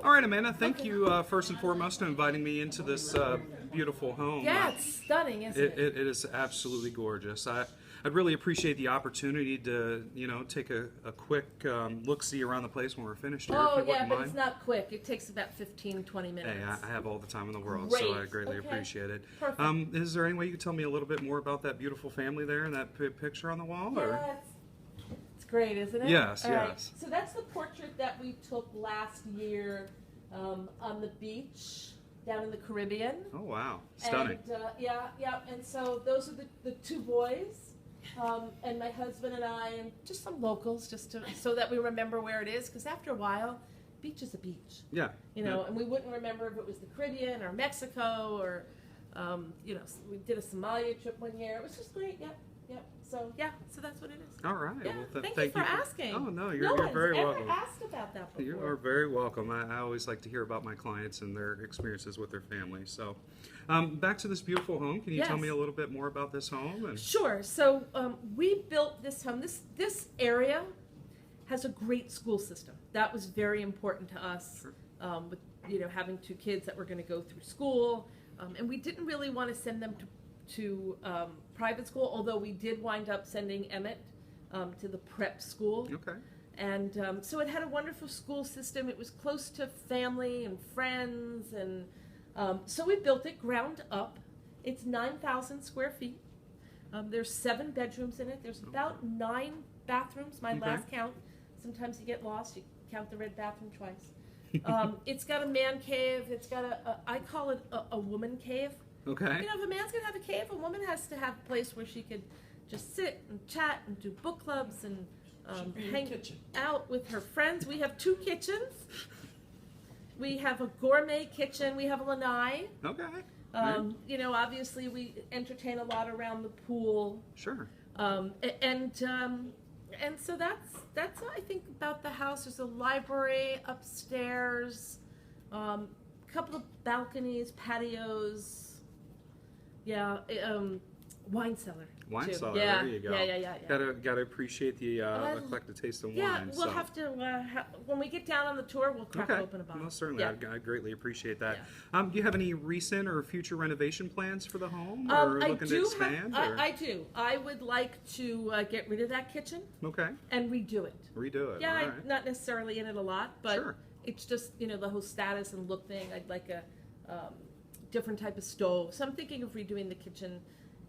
All right, Amanda, thank you first and foremost for inviting me into this beautiful home. Yeah, it's stunning, isn't it? It is absolutely gorgeous. I'd really appreciate the opportunity to, take a quick look-see around the place when we're finished here. Oh, if you yeah, wouldn't but mind. it's not quick. It takes about 15, 20 minutes. Hey, I have all the time in the world, Great. so I greatly Okay. appreciate it. Perfect. Is there any way you could tell me a little bit more about that beautiful family there and that picture on the wall? Or? Yeah, it's great, isn't it? Yes, All right. yes. So that's the portrait that we took last year on the beach down in the Caribbean. Oh, wow. Stunning. And, yeah. And so those are the two boys, and my husband and I, and just some locals, so that we remember where it is. Because after a while, beach is a beach. Yeah. And we wouldn't remember if it was the Caribbean or Mexico or, we did a Somalia trip one year. It was just great. Yep. So that's what it is. All right. Yeah. Well, Thank you for asking. Oh, no, No you're one's very ever welcome. asked about that before. You are very welcome. I always like to hear about my clients and their experiences with their families. So, back to this beautiful home. Can you tell Yes. me a little bit more about this home? And Sure. So we built this home. This area has a great school system. That was very important to us. Sure. With having two kids that were going to go through school, and we didn't really want to send them to private school. Although we did wind up sending Emmett to the prep school. Okay. And so it had a wonderful school system. It was close to family and friends, and so we built it ground up. It's 9,000 square feet. There's 7 bedrooms in it. There's about 9 bathrooms, my last count. Sometimes you get lost. You count the red bathroom twice. It's got a man cave. It's got I call it a woman cave. Okay. If a man's going to have a cave, a woman has to have a place where she could just sit and chat and do book clubs and hang out with her friends. We have 2 kitchens. We have a gourmet kitchen. We have a lanai. Okay. Obviously we entertain a lot around the pool. Sure. And so that's I think about the house. There's a library upstairs, couple of balconies, patios. Yeah, wine cellar. Wine too. cellar. Yeah. There you go. Yeah. Gotta appreciate the eclectic taste of Yeah, wine. we'll so. have to when we get down on the tour, we'll crack open a bottle. Most certainly. Yeah. I greatly appreciate that. Do you have any recent or future renovation plans for the home, or I looking do to expand? I do. I would like to get rid of that kitchen Okay. and redo it. Redo it. Yeah, All I'm right. not necessarily in it a lot, but Sure. it's just the whole status and look thing. I'd like a different type of stove. So I'm thinking of redoing the kitchen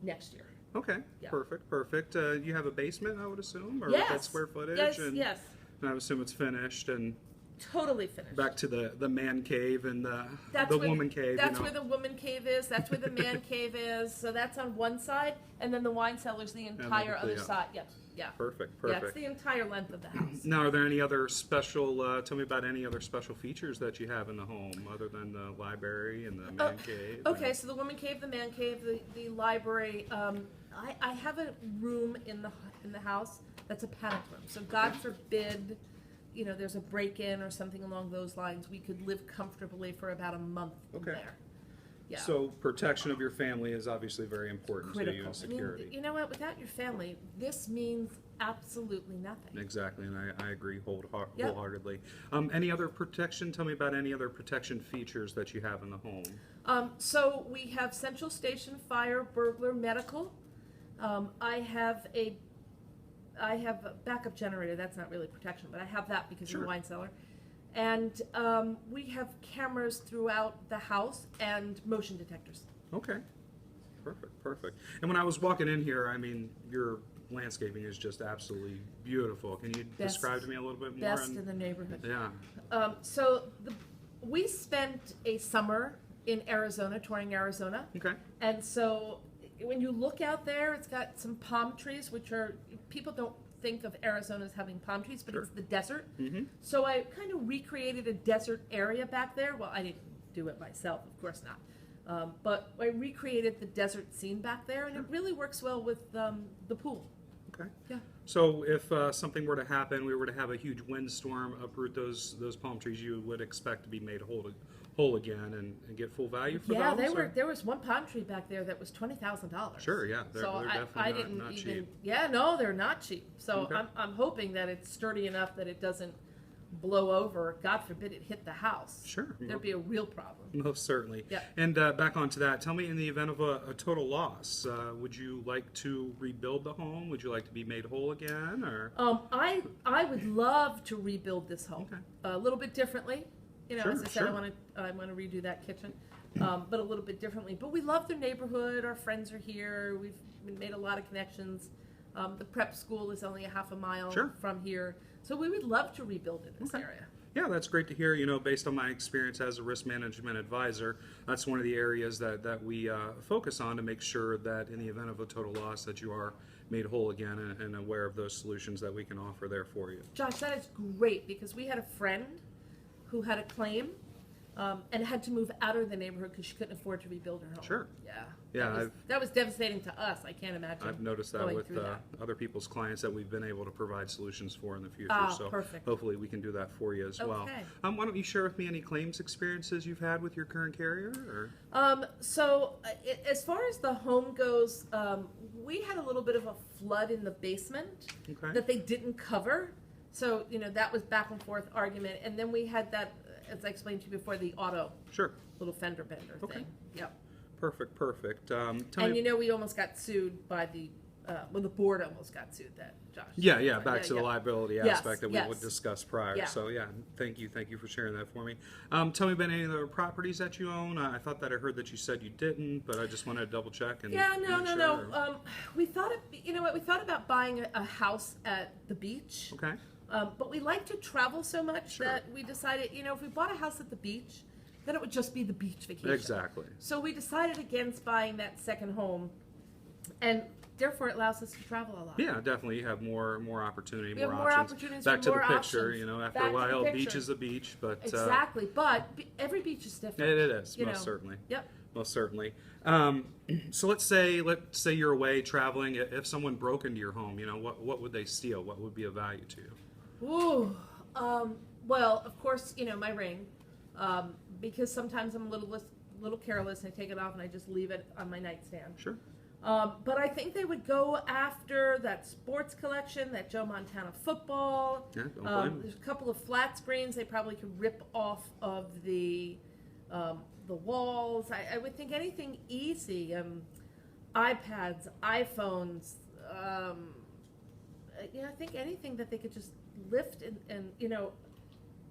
next year. Okay. Yeah. Perfect. You have a basement, I would assume, or Yes. with that square footage. Yes. And Yes. I would assume it's finished and. Totally finished. Back to the man cave and the That's where woman cave. That's where the woman cave is. That's where the man cave is. So that's on one side, and then the wine cellar's the entire other side. Yeah. Perfect. Yeah, it's the entire length of the house. Now, are there any other special? Tell me about any other special features that you have in the home, other than the library and the man cave. Okay, so the woman cave, the man cave, the library. I have a room in the house that's a panic room. So God forbid, there's a break-in or something along those lines, we could live comfortably for about a month in there. Yeah. So protection of your family is obviously very important to you, Critical. and security. You know what? Without your family, this means absolutely nothing. Exactly, and I agree wholeheartedly. Any other protection? Tell me about any other protection features that you have in the home. So we have central station, fire, burglar, medical. I have a backup generator. That's not really protection, but I have that because of the wine cellar. And we have cameras throughout the house and motion detectors. Okay. Perfect. And when I was walking in here, I mean, your landscaping is just absolutely beautiful. Can you describe to me a little bit more? Best in the neighborhood. Yeah. We spent a summer in Arizona, touring Arizona. Okay. And so when you look out there, it's got some palm trees, which are, people don't think of Arizona as having palm trees, but it's the desert. Mm-hmm. So I kind of recreated a desert area back there. Well, I didn't do it myself, of course not. But I recreated the desert scene back there, and it really works well with the pool. Okay. Yeah. So if something were to happen, we were to have a huge windstorm, uproot those palm trees, you would expect to be made whole again and get full value for those? Yeah, there was one palm tree back there that was $20,000. Sure, yeah, they're definitely not cheap. Yeah, no, they're not cheap. So Okay. I'm hoping that it's sturdy enough that it doesn't blow over, God forbid it hit the house, Sure. there'd be a real problem. Most certainly. Yeah. And back onto that, tell me, in the event of a total loss, would you like to rebuild the home? Would you like to be made whole again, or? I would love to rebuild this home Okay. a little bit differently. You know, Sure, as I said, sure. I want to redo that kitchen, but a little bit differently. But we love the neighborhood. Our friends are here. We've made a lot of connections. The prep school is only a half a mile Sure. from here, so we would love to rebuild in this Okay. area. Yeah, that's great to hear. You know, based on my experience as a risk management advisor, that's one of the areas that we focus on to make sure that in the event of a total loss that you are made whole again, and aware of those solutions that we can offer there for you. Josh, that is great, because we had a friend who had a claim and had to move out of the neighborhood because she couldn't afford to rebuild her home. Sure. Yeah. Yeah, That was devastating to us. I can't imagine. I've noticed that going with through that. other people's clients that we've been able to provide solutions for in the future. Ah, so perfect. hopefully we can do that for you as well. Okay. Why don't you share with me any claims experiences you've had with your current carrier? Or? As far as the home goes, we had a little bit of a flood in the basement Okay. that they didn't cover. So, you know, that was back and forth argument. And then we had that, as I explained to you before, the auto Sure. little fender bender Okay. thing. Yep. Perfect. Tell And me. you know, we almost got sued by the board almost got sued, that Josh. Yeah, back to the liability Yes, aspect that we yes. would discuss prior. Yeah. So yeah, thank you for sharing that for me. Tell me about any other properties that you own. I thought that I heard that you said you didn't, but I just wanted to double check. And Yeah, no. make sure. We thought, you know what? We thought about buying a house at the beach. Okay. But we like to travel so much Sure. that we decided, you know, if we bought a house at the beach, then it would just be the beach vacation. Exactly. So we decided against buying that second home, and therefore it allows us to travel a lot. Yeah, definitely. You have more opportunity, We have more more options. opportunities Back for to more the picture, options. you know. After Back a to the while, beach picture. is a beach, but Exactly, but every beach is different. it is you most know. certainly. Yep. Most certainly. So let's say you're away traveling. If someone broke into your home, you know, what would they steal? What would be of value to you? Ooh. Well, of course, you know, my ring, because sometimes I'm a little careless and I take it off and I just leave it on my nightstand. Sure. But I think they would go after that sports collection, that Joe Montana football. Yeah, don't blame 'em. There's a couple of flat screens they probably could rip off of the walls. I would think anything easy, iPads, iPhones. I think anything that they could just lift and you know.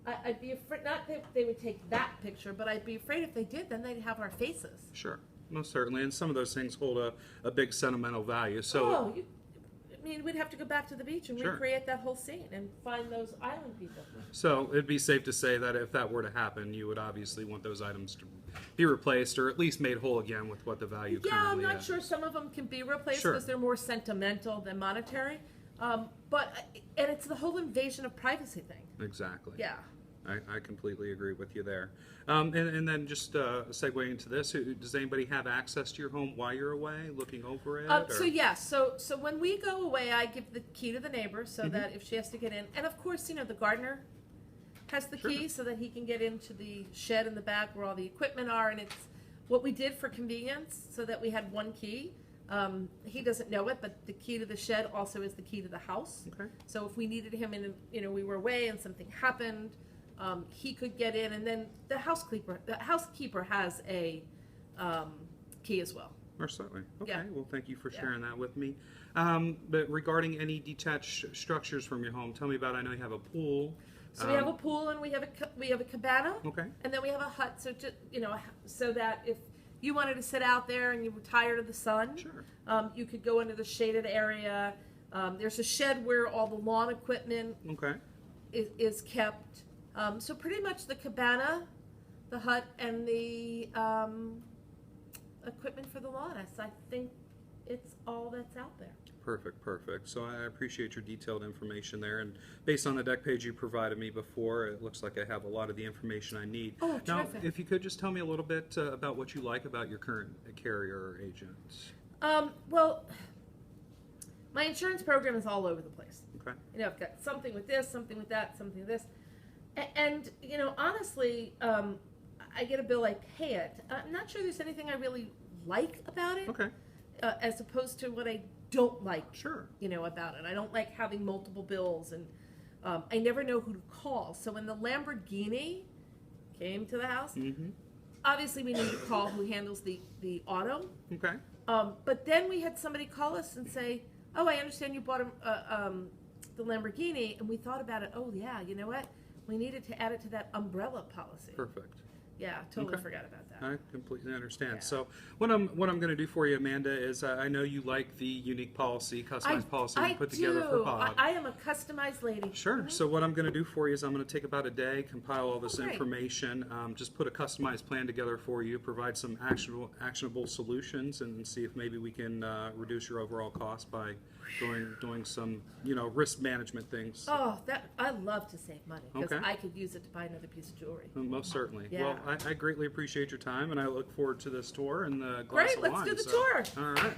I'd be afraid, not that they would take that picture, but I'd be afraid if they did, then they'd have our faces. Sure. Most certainly. And some of those things hold a big sentimental value. So We'd have to go back to the beach and Sure. recreate that whole scene and find those island people. So it'd be safe to say that if that were to happen, you would obviously want those items to be replaced or at least made whole again with what the value Yeah, I'm currently not is. sure some of them can be replaced Sure. because they're more sentimental than monetary. And it's the whole invasion of privacy thing. Exactly. Yeah. I completely agree with you there. And then just segue into this, does anybody have access to your home while you're away, looking over it? So yes, so when we go away, I give the key to the neighbor so Mm-hmm. that if she has to get in, and of course, you know, the gardener has the Sure. key so that he can get into the shed in the back where all the equipment are, and it's what we did for convenience so that we had one key. He doesn't know it, but the key to the shed also is the key to the house. Okay. So if we needed him and, you know, we were away and something happened, he could get in, and then the housekeeper has a key as well. Most certainly. Okay. Yeah. Well, thank you for Yeah. sharing that with me. But regarding any detached structures from your home, tell me about. I know you have a pool. So we have a pool and we have a cabana, Okay. and then we have a hut. So just, you know, so that if you wanted to sit out there and you were tired of the sun, Sure. you could go into the shaded area. There's a shed where all the lawn equipment Okay. is kept. So pretty much the cabana, the hut, and the equipment for the lawn. I think it's all that's out there. Perfect. So I appreciate your detailed information there. And based on the deck page you provided me before, it looks like I have a lot of the information I need. Oh, Now, terrific. if you could just tell me a little bit about what you like about your current carrier or agent. Well, my insurance program is all over the place. Okay. You know, I've got something with this, something with that, something with this. And you know, honestly, I get a bill, I pay it. I'm not sure there's anything I really like about it, Okay. as opposed to what I don't like, Sure. you know, about it. I don't like having multiple bills, and I never know who to call. So when the Lamborghini came to the house, obviously we need to call who handles the auto. Okay. But then we had somebody call us and say, "Oh, I understand you bought the Lamborghini," and we thought about it. Oh yeah, you know what? We needed to add it to that umbrella policy. Perfect. Yeah, totally Okay. forgot about that. I completely understand. Yeah. So what I'm going to do for you, Amanda, is I know you like the unique policy, customized policy we put together for Bob. I am a customized lady. Sure. So what I'm going to do for you is I'm going to take about a day, compile all this great. information, just put a customized plan together for you, provide some actionable solutions, and see if maybe we can reduce your overall cost by doing some risk management things. Oh, I love to save money because Okay. I could use it to buy another piece of jewelry. Most certainly. Yeah. Well, I greatly appreciate your time, and I look forward to this tour and the glass Great, of let's wine. do the So, tour. all right.